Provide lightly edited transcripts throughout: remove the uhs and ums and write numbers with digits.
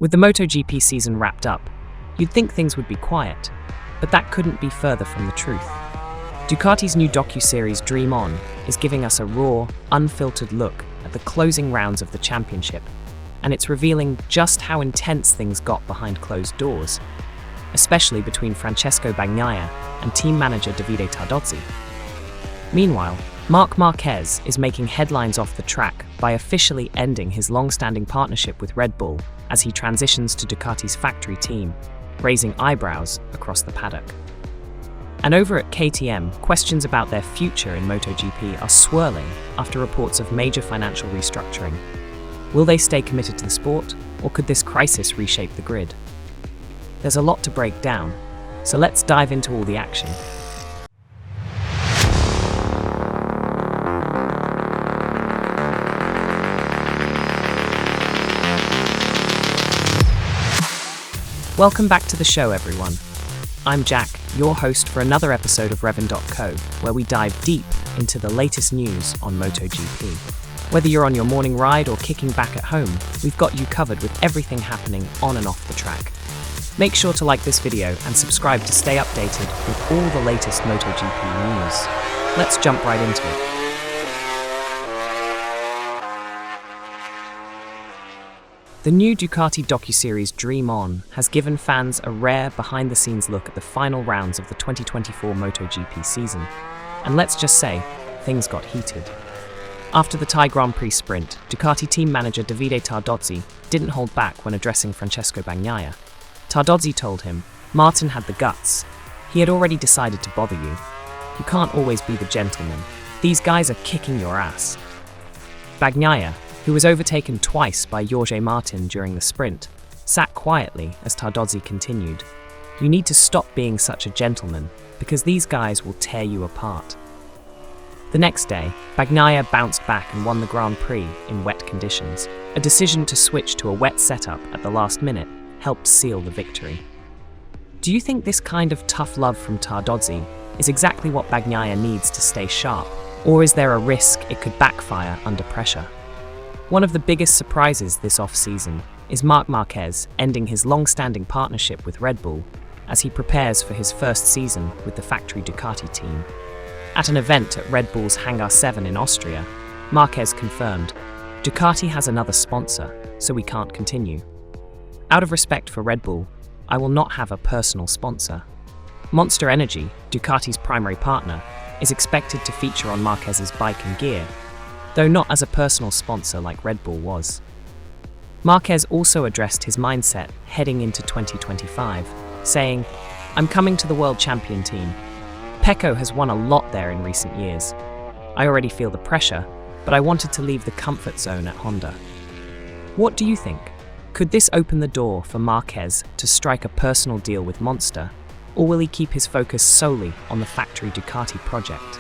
With the MotoGP season wrapped up, you'd think things would be quiet, but that couldn't be further from the truth. Ducati's new docuseries Dream On is giving us a raw, unfiltered look at the closing rounds of the championship, and it's revealing just how intense things got behind closed doors, especially between Francesco Bagnaia and team manager Davide Tardozzi. Meanwhile, Marc Marquez is making headlines off the track by officially ending his long-standing partnership with Red Bull as he transitions to Ducati's factory team, raising eyebrows across the paddock. And over at KTM, questions about their future in MotoGP are swirling after reports of major financial restructuring. Will they stay committed to the sport, or could this crisis reshape the grid? There's a lot to break down, so let's dive into all the action. Welcome back to the show, everyone. I'm Jack, your host for another episode of Revin.co, where we dive deep into the latest news on MotoGP. Whether you're on your morning ride or kicking back at home, we've got you covered with everything happening on and off the track. Make sure to like this video and subscribe to stay updated with all the latest MotoGP news. Let's jump right into it. The new Ducati docuseries Dream On has given fans a rare behind-the-scenes look at the final rounds of the 2024 MotoGP season. And let's just say, things got heated. After the Thai Grand Prix sprint, Ducati team manager Davide Tardozzi didn't hold back when addressing Francesco Bagnaia. Tardozzi told him, "Martin had the guts. He had already decided to bother you. You can't always be the gentleman. These guys are kicking your ass." Bagnaia, who was overtaken twice by Jorge Martin during the sprint, sat quietly as Tardozzi continued. "You need to stop being such a gentleman, because these guys will tear you apart." The next day, Bagnaia bounced back and won the Grand Prix in wet conditions. A decision to switch to a wet setup at the last minute helped seal the victory. Do you think this kind of tough love from Tardozzi is exactly what Bagnaia needs to stay sharp, or is there a risk it could backfire under pressure? One of the biggest surprises this off-season is Marc Marquez ending his long-standing partnership with Red Bull as he prepares for his first season with the factory Ducati team. At an event at Red Bull's Hangar 7 in Austria, Marquez confirmed, "Ducati has another sponsor, so we can't continue. Out of respect for Red Bull, I will not have a personal sponsor." Monster Energy, Ducati's primary partner, is expected to feature on Marquez's bike and gear, though not as a personal sponsor like Red Bull was. Marquez also addressed his mindset heading into 2025, saying, "I'm coming to the world champion team. Pecco has won a lot there in recent years. I already feel the pressure, but I wanted to leave the comfort zone at Honda." What do you think? Could this open the door for Marquez to strike a personal deal with Monster, or will he keep his focus solely on the factory Ducati project?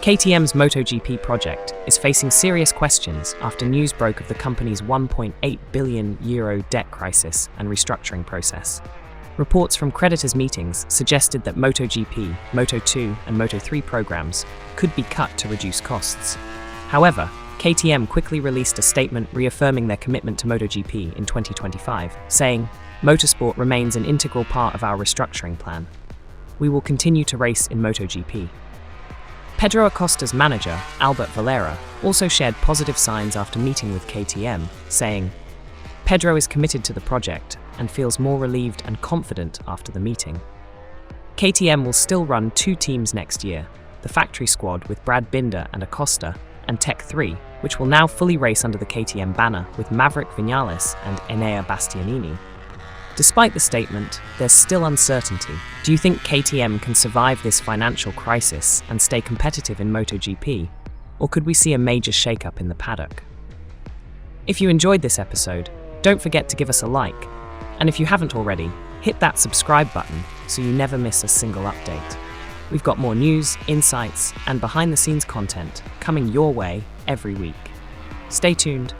KTM's MotoGP project is facing serious questions after news broke of the company's €1.8 billion debt crisis and restructuring process. Reports from creditors' meetings suggested that MotoGP, Moto2 and Moto3 programs could be cut to reduce costs. However, KTM quickly released a statement reaffirming their commitment to MotoGP in 2025, saying, "Motorsport remains an integral part of our restructuring plan. We will continue to race in MotoGP." Pedro Acosta's manager, Albert Valera, also shared positive signs after meeting with KTM, saying, "Pedro is committed to the project and feels more relieved and confident after the meeting." KTM will still run 2 teams next year, the factory squad with Brad Binder and Acosta, and Tech 3, which will now fully race under the KTM banner with Maverick Vinales and Enea Bastianini. Despite the statement, there's still uncertainty. Do you think KTM can survive this financial crisis and stay competitive in MotoGP, or could we see a major shakeup in the paddock? If you enjoyed this episode, don't forget to give us a like, and if you haven't already, hit that subscribe button so you never miss a single update. We've got more news, insights, and behind-the-scenes content coming your way every week. Stay tuned.